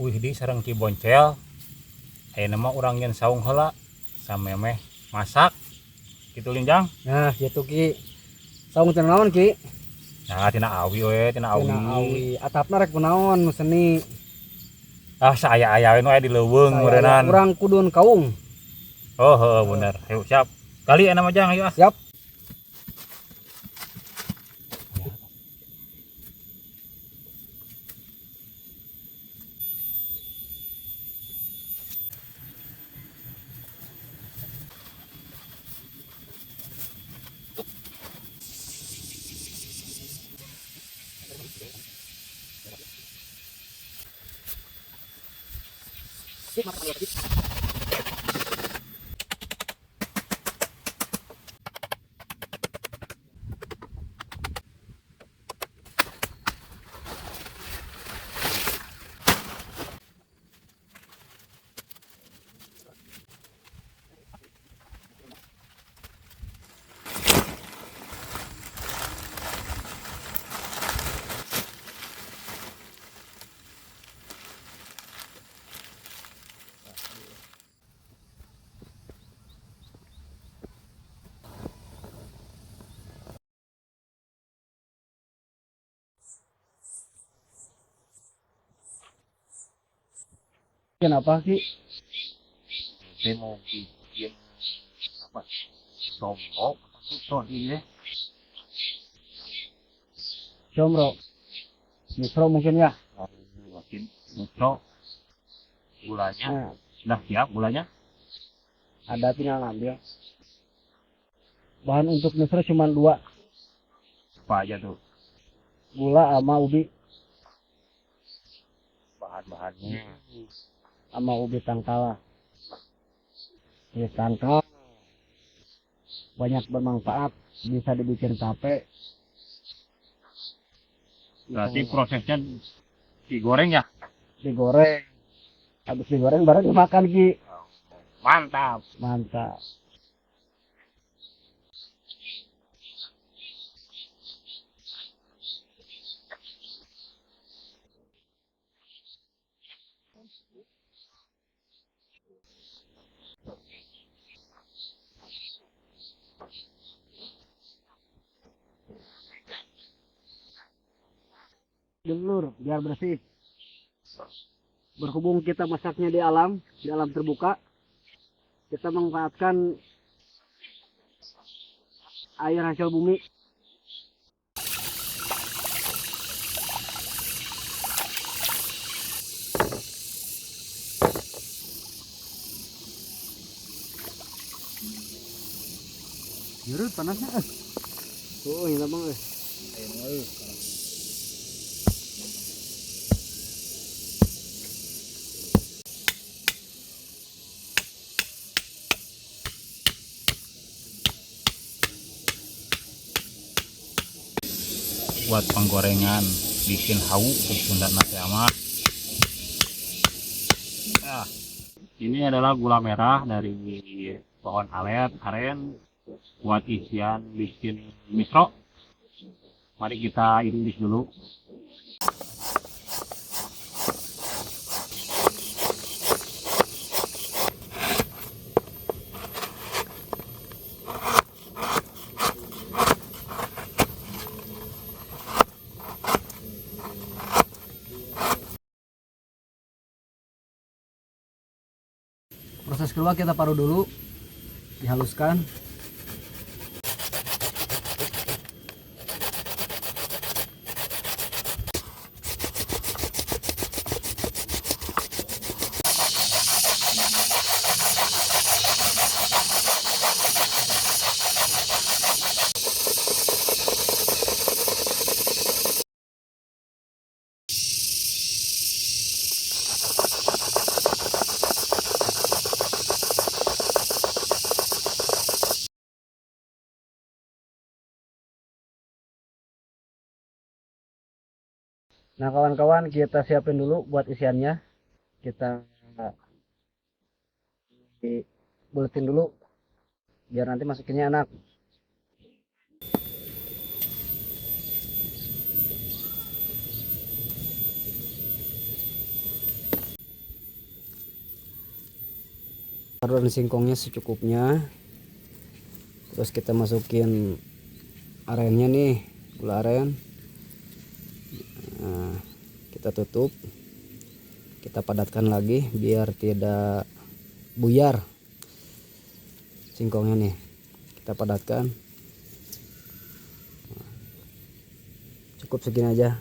Wih di sareng Ciboncel aya nama urang yen saung heula samemeh masak kitu Linjang. Nah gitu Ki, saung teh naon Ki? Nah tina awi we tina Tina awi. awi atapna rek kunaon nu seni. Ah saaya-aya we nu aya di leuweung meureunnan. Urang kudun kaung. Oh heuh bener. Ayo siap. Kali enak Majang ayo ah. Siap. Kenapa Ki? Saya mau bikin apa? Sombok atau ini? Comro. Mikro mungkin ya. Bikin mikro. Gulanya Nah, sudah siap gulanya. ada tinggal ngambil. Bahan untuk mikro cuma 2, Apa aja tuh gula sama ubi, bahan-bahannya? sama ubi tangkal. Ubi tangkal banyak bermanfaat, bisa dibikin tape. Berarti prosesnya digoreng ya? Digoreng. Habis digoreng baru dimakan Ki. Mantap. Mantap. Dilur biar bersih. Berhubung kita masaknya di alam terbuka, kita memanfaatkan air hasil bumi. Jurut panasnya. Oh, ini bang. Buat penggorengan bikin hau ke Sunda nasi mah. Nah, ini adalah gula merah dari pohon aren buat isian bikin misro. Mari kita iris dulu. Proses kedua kita parut dulu, dihaluskan. Nah kawan-kawan, kita siapin dulu buat isiannya. Kita buletin dulu biar nanti masukinnya enak. Taruh singkongnya secukupnya. Terus kita masukin arennya nih, gula aren. Nah, kita tutup, kita padatkan lagi biar tidak buyar singkongnya nih. Kita padatkan, cukup segini aja.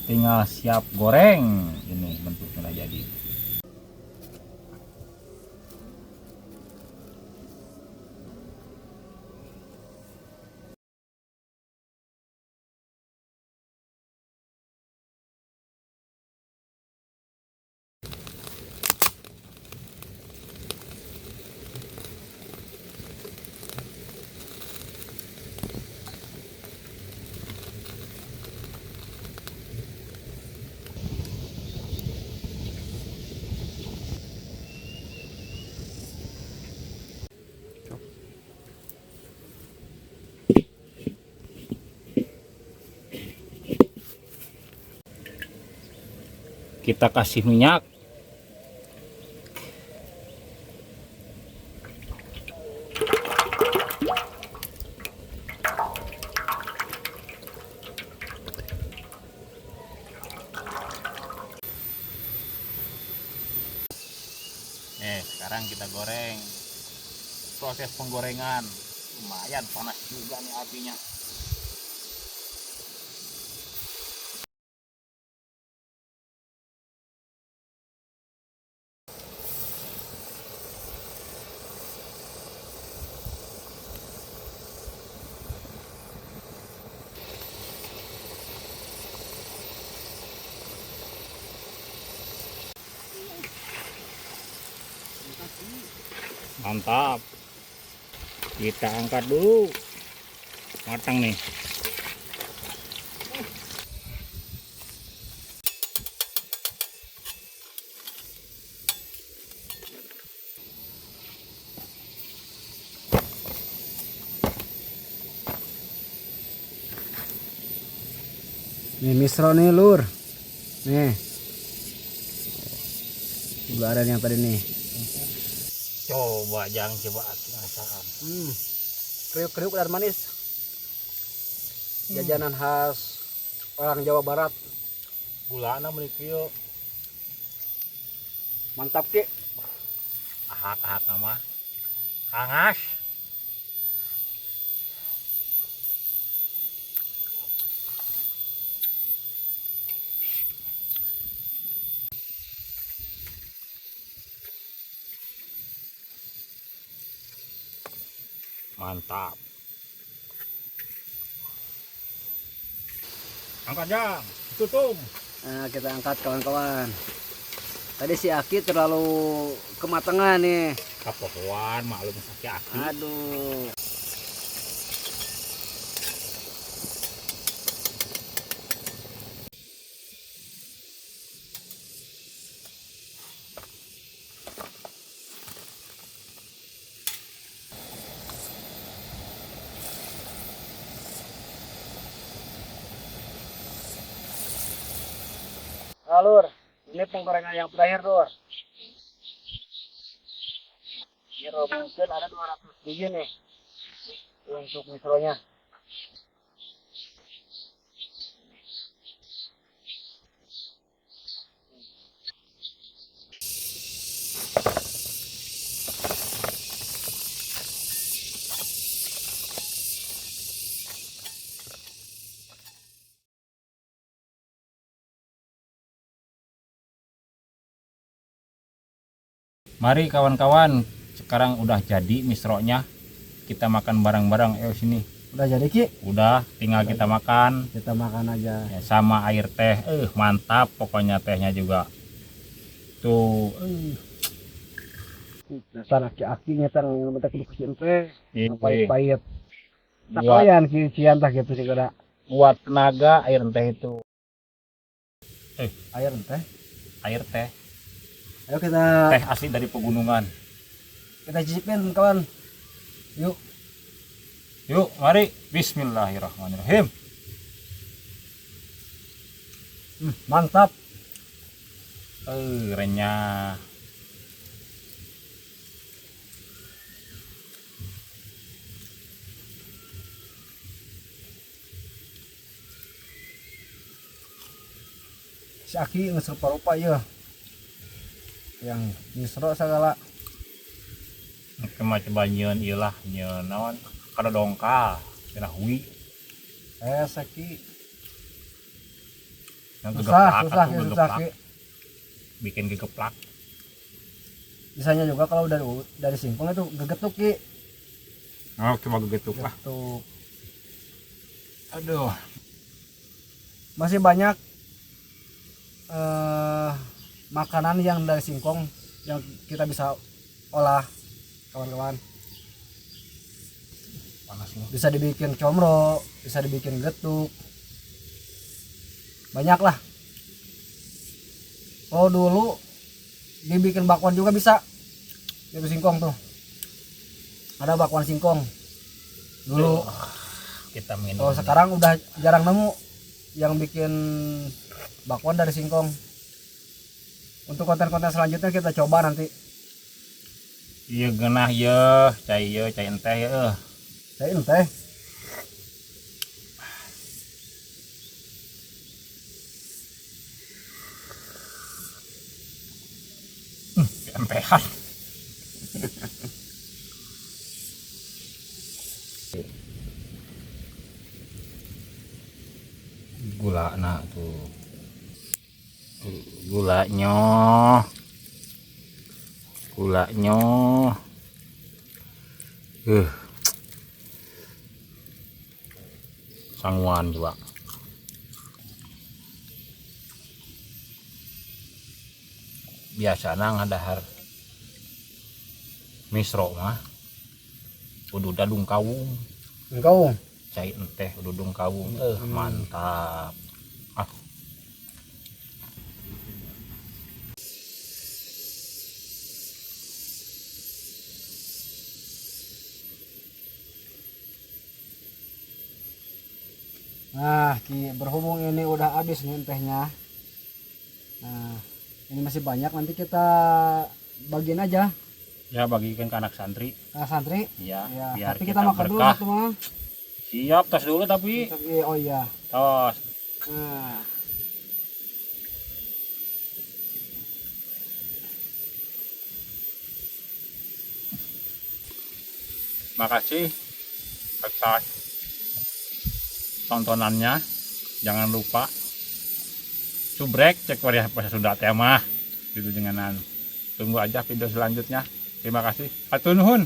Tinggal siap goreng. Ini bentuknya udah jadi. Kita kasih minyak. Sekarang kita goreng. Proses penggorengan lumayan panas juga nih apinya. Mantap. Kita angkat dulu. Matang nih. Nih misro nih lur. Nih. Gula aren yang tadi nih. Coba jangan coba penasaran. Kriuk-kriuk dan manis. Jajanan khas orang Jawa Barat. Gulana memiliki yuk. Mantap ki. Ahak-ahak nama. Hangas. Mantap. Angkat jang, tutup. Nah, kita angkat kawan-kawan. Tadi si Aki terlalu kematangan nih. Kapohoan maklum sakit aki. Aduh. Lur, ini penggorengan yang terakhir lur. Ini mungkin ada 200 biji nih untuk misronya. Mari kawan-kawan, sekarang udah jadi misronya. Kita makan bareng-bareng. Ayo sini. Udah jadi ki? Udah, tinggal kita makan. Kita makan aja. Ya, sama air teh. Mantap pokoknya tehnya juga. Tuh. Dasar aki-akinya tang yang bentak kudu teh. Ini Pahit-pahit. Tak buat, layan cian tah gitu sih kada. buat tenaga air teh itu. Air teh. Air teh. Ayo kita Teh asli dari pegunungan. cicipin kawan. Yuk. Yuk, mari. Bismillahirrahmanirrahim. Mantap. Renyah. Si Aki geus rupa-rupa ieu. Yang misro segala. Kema coba nyeun ieu lah, nyeun naon? Kada dongkal, cenah hui. Saki. Yang Susah gegeplak. Ki. Bikin gegeplak. Bisanya juga kalau dari singkong itu gegetuk Ki. Oh, coba gegetuk lah. Gegetuk. Aduh. Masih banyak makanan yang dari singkong yang kita bisa olah, kawan-kawan. Panas nih. Bisa dibikin comro, bisa dibikin getuk, banyak lah. Oh dulu dibikin bakwan juga bisa, itu singkong tuh, ada bakwan singkong dulu. Kita minum. Kalau sekarang udah jarang nemu yang bikin bakwan dari singkong. Untuk konten-konten selanjutnya kita coba nanti. Iya genah cai enteh ya. Saya enteh. Empehan. Gula nak tuh. Gulanya. Sangguan juga. Biasana ngadahar misro mah kudu dadung kawung. Engkau Cai enteh dudung kawung. Mantap. Nah, berhubung ini udah habis nih tehnya. Nah, ini masih banyak, nanti kita bagiin aja. Ya bagikan ke anak santri. Anak santri. Ya, Ya, biar tapi kita kita makan dulu berkah. satu mah. Siap, tos dulu tapi. Oh iya. Tos. Nah, Makasih atas tontonannya. Jangan lupa subrek cek waria pas sudah tema gitu jenganan. Tunggu aja video selanjutnya. Terima kasih. Hatur nuhun.